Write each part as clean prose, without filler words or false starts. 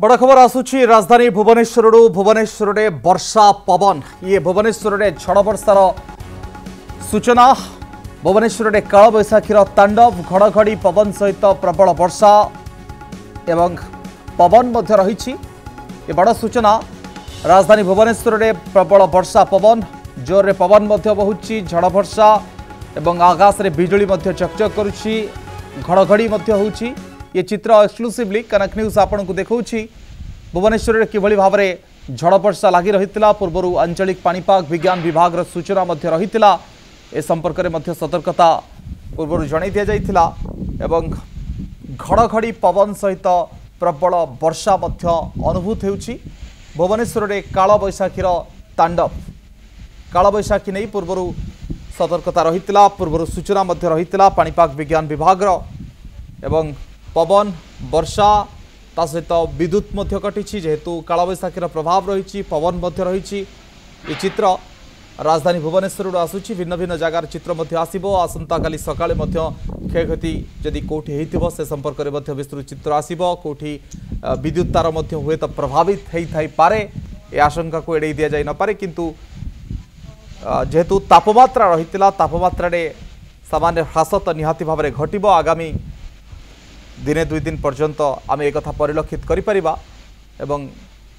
बड़ खबर आसुची राजधानी भुवनेश्वर में वर्षा पवन ये भुवनेश्वर में झड़ वर्षार सूचना। भुवनेश्वर में काल बैशाखीर तांडव घड़घड़ी पवन सहित प्रबल वर्षा एवं पवन मध्य रही बड़ सूचना। राजधानी भुवनेश्वर में प्रबल वर्षा पवन जोर पवन मध्य बहुची झड़ वर्षा एवं आकाश में बिजुली चकचक करुच्ची घड़घड़ी होउची। ये चित्र एक्सक्लूसिवली कनक न्यूज आपन को देखौछि। भुवनेश्वर में किभली भाव में झड़ वर्षा लगी रही पूर्व आंचलिक पाणीपाग विज्ञान विभाग सूचना रही ए संपर्क में सतर्कता पूर्व जन दि जाइथिला एवं घड़घड़ी पवन सहित प्रबल वर्षा अनुभूत होउछि। भुवनेश्वर में काल बैशाखीर तांडव काल बैशाखी नहीं पूर्व सतर्कता रही पूर्व सूचना रही पाणीपाग विज्ञान विभाग एवं पवन वर्षा ता सहित विद्युत कटि जेहेतु काल बैशाखीर प्रभाव रही पवन रही। ये चित्र राजधानी भुवनेश्वर आसूची भिन्न भिन्न जगार चित्र आसो आसंता काली सकाळे क्षयक्षति जदि कौटी हो से संपर्क में विस्तृत चित्र आसो कौटी विद्युत तार हुए तो प्रभावित होई पारे ए आशंका को एड़े दि जाई न पारे किंतु जेहेतु तापमात्रा रही तापमात्रा सामान्य ह्रास तो निहाती भाव में घटिब आगामी दिने दुई दिन पर्यंत आम एक परिलक्षित करिपरिबा एवं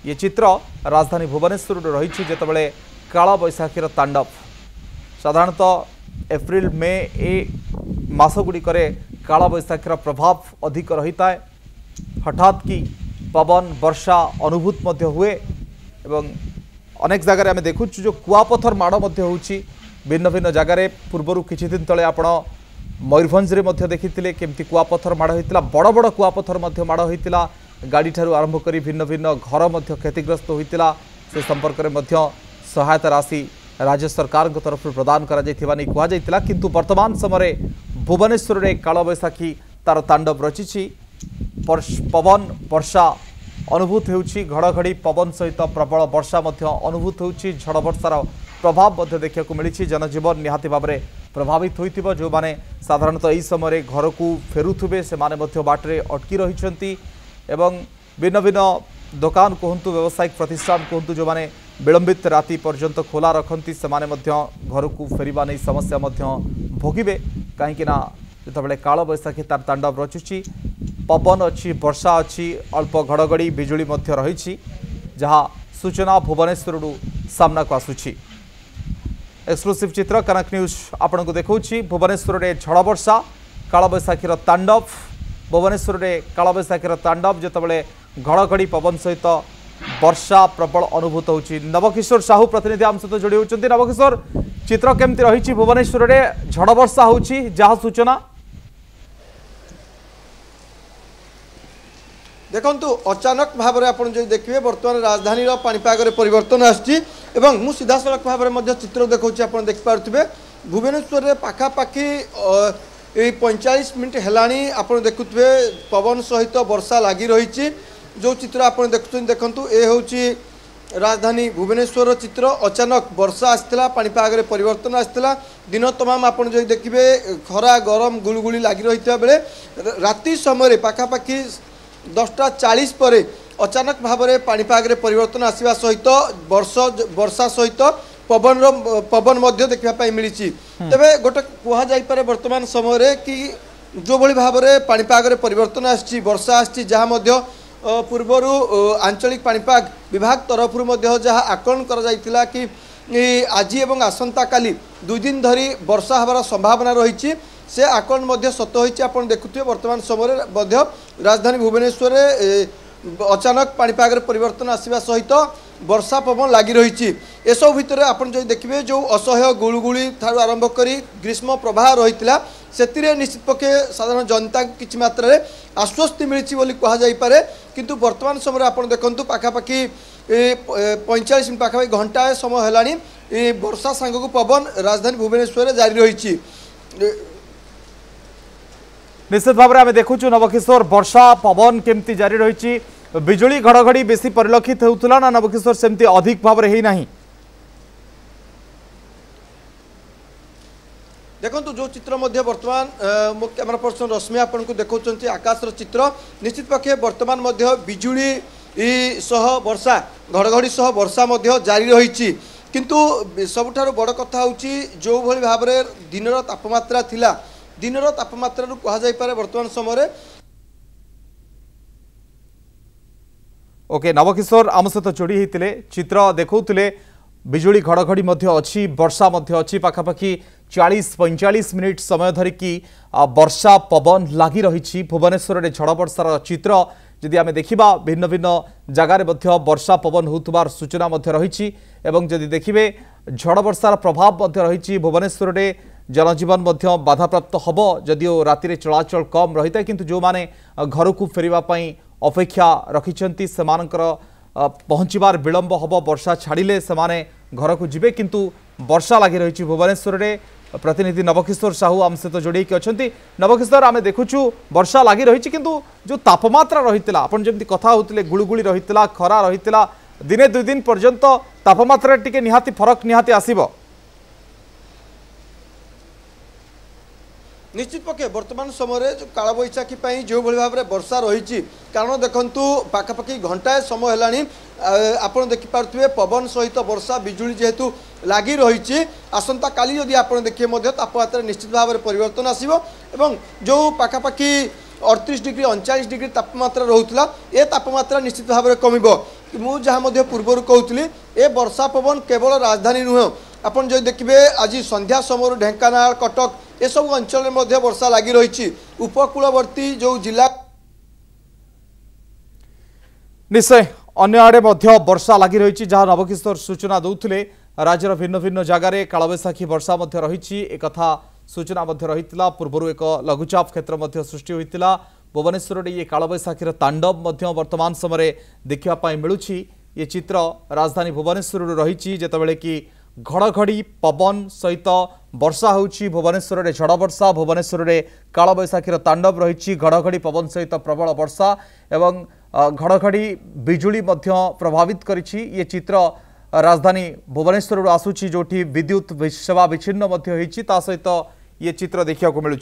ये चित्र राजधानी भुवनेश्वर रही जितेबाला काल बैशाखीर तांडव साधारणतः एप्रिल मे ए मासगुड़िक काल बैशाखीर प्रभाव अधिक रही है। हठात कि पवन वर्षा अनुभूत हुए एवं अनेक जगह आम देखु जो कुआपथर माड़ होउची भिन्न भिन्न जगार पूर्वर किछि दिन तले आपण मयूरभंज रे देखिथिले केमती कुआपथर माड़ होइतिला बड़ बड़ कुआपथर माड़ होइतिला गाड़ी ठारू आरंभ करी भिन्न भिन्न घर क्षतिग्रस्त होइतिला से संपर्क में सहायता राशि राज्य सरकार तरफ प्रदान करा जायथिबा नै कुआ जायतिला किंतु वर्तमान समय भुवनेश्वर में काल बैशाखी तार तांडव रचिछि। पवन वर्षा अनुभूत होउछि घड़घड़ी पवन सहित प्रबल वर्षा अनुभूत होउछि। झड़ वर्षार प्रभाव देखा मिली जनजीवन निहाती भाव में प्रभावित होइतिबो जो माने साधारणतः यही समय घर को फेरुथुबे से माने बाटरे अटकी रहिछंती एवं भिन्न भिन्न दुकान कहतु व्यावसायिक प्रतिष्ठान कहतु जो माने विलंबित राति पर्यंत खोला रखती से माने घर को फेरिबा नहीं समस्या भोगिबे कहीं जितेबाला काल बैशाखी तार तांडव रचुची पवन अच्छी वर्षा अच्छी अल्प घड़घड़ी बिजुली रही जहाँ सूचना भुवनेश्वर सामना को आसुची। एक्सक्लूसिव चित्र कनक न्यूज आपन को देखौछि। भुवनेश्वर में झड़ वर्षा काल बैशाखीर तांडव भुवनेश्वर में काल बैशाखीर तांडव जितेबाला घड़घड़ी पवन सहित वर्षा प्रबल अनुभूत होउछि। नवकिशोर साहू प्रतिनिधि आम सहित जोड़ी होउछन्ति। नवकिशोर चित्र केमती रही भुवनेश्वर में झड़ वर्षा होउछि जहाँ सूचना देखंतु अचानक भाव में आपन जो देखिए वर्तमान राजधानी पाणीपाग परिवर्तन आछि मु सीधा सड़क भाव में चित्र देखौछि आपन देख पारुथिबे भुवनेश्वर में पाखापाखि 45 मिनट हेलानी आपन देखुथिबे पवन सहित वर्षा लगी रही जो चित्र आपन देखंतु ए होछि राजधानी भुवनेश्वर चित्र अचानक वर्षा आसला पाणीपाग परिवर्तन आसला दिन तमाम आपन जो देखिए खरा गरम गुलगुली लगी रही बेले राति समय पाखापाखि 10:40 पर अचानक भाव में पाणीपाग परिवर्तन आसवा सहित वर्षा सहित पवन देखा मिली तेरे गोटे कहुपर वर्तमान समय कि जो भली भाव में पाणीपाग परिवर्तन आसी वर्षा आसी जहाँ पूर्वर आंचलिक पाणीपाग विभाग तरफ जहाँ आकलन करा कि आज एवं आसंता काली 2 दिन धरी वर्षा हबार संभावना रही से आकलन सत होती आप देखुए वर्तमान समय राजधानी भुवनेश्वर अचानक पाणीपाग परिवर्तन आसवा सहित वर्षा पवन लगी रही एसबू भितर आपन जो देखिए जो असह्य गुलगुली ठारू आरंभ कर ग्रीष्म प्रवाह रही से निश्चित पक्षे साधारण जनता किसी मात्रा रे आश्वस्ति मिली कहुपे किंतु वर्तमान समय आप देखु पाखापाखि 45 मिनट पाखापाखि घंटा समय है वर्षा सांग को पवन राजधानी भुवनेश्वर जारी रही। निश्चित भाव में आम देखु नवकिशोर वर्षा पवन केमती जारी रही बिजुली घड़घड़ी बेसी परिलक्षित होउतला ना नवकिशोर सेमती अधिक भाव में नहीं देखो जो चित्र वर्तमान मो कैमरा पर्सन रश्मि आपन को देखा आकाशर चित्र निश्चित पक्षे वर्तमान बिजुली वर्षा घड़घड़ी सह वर्षा जारी रही किंतु सबुठारु बड़ कथा होची जो भली भाव में दिनर तापमात्रा थिला दिनर तापमात्रा कह जाई पारे वर्तमान समय ओके नवकिशोर आम सहित जोड़ी होते चित्र देखते बिजुली घड़घड़ी अच्छी वर्षा अच्छी पाखापाखि 40-45 मिनिट समय धरिकी वर्षा पवन लगी रही भुवनेश्वर में झड़ वर्षार चित्र जदि आम देखा भिन्न भिन्न जगार वर्षा पवन होउथबार सूचना रही जदि देखिए झड़ वर्षार प्रभाव रही भुवनेश्वर में जनजीवन बाधाप्राप्त हम जदिओ राति चलाचल कम रही है किंतु जो माने घर को फेरवाई अपेक्षा रखिंट से पहुँचबार विलंब हम वर्षा छाड़िले से घर को जीवे किंतु वर्षा लगी रही भुवनेश्वर में प्रतिनिधि नवकिशोर साहू आम सहित जोड़ी अच्छा नवकिशोर आम देखुचु वर्षा लगी रही किंतु जो तापमात्रा रही आपन जमी कथा होते गुड़गुड़ी रही खरा रही दिने 2 दिन पर्यंत तापमात्रा टिके निहाती फरक निहाती आसीबो निश्चित पक्षे वर्तमान समय जो काल बैशाखी जो भली भाव में वर्षा रही कारण देखु पाखापाखि घंटाए समय है आप देखिपे पवन सहित वर्षा बिजुली जेहेतु लगी रही आसंता काली जदि आप देखिए तापमात्रा निश्चित भाव में परिवर्तन आसो जो पाखापाखि 38 डिग्री 39 डिग्री तापमात्रा रोला ए तापमात्रा निश्चित भाव में कमिबो मु जहाँ पूर्वर कहूली ए वर्षा पवन केवल राजधानी नुह आप जो देखिए आज संध्या समय ढेंकानाल कटक ये सब अंचल में वर्षा लगी रही उपकूलवर्ती जो जिला निश्चय अन्य आड़े वर्षा लगी रही जहाँ नवकिशोर सूचना दौले राज्यर भिन्न भिन्न जगार कालबैशाखी वर्षा रही एक कथा सूचना रही पूर्वर एक लघुचाप क्षेत्र सृष्टि होता भुवनेश्वर में ये कालबैशाखीर तांडव वर्तमान समय देखा मिलूँ ये चित्र राजधानी भुवनेश्वर रही जितेबाला कि घड़घड़ी पवन सहित वर्षा होउची भुवनेश्वर में झड़ वर्षा भुवनेश्वर में कालबैशाखीर तांडव रही घड़घड़ी पवन सहित प्रबल वर्षा एवं घड़घड़ी बिजुली प्रभावित करिछि ये चित्र राजधानी भुवनेश्वर आसूची जोठी विद्युत सेवा विच्छिन्न सहित ये चित्र देखा मिलूँ।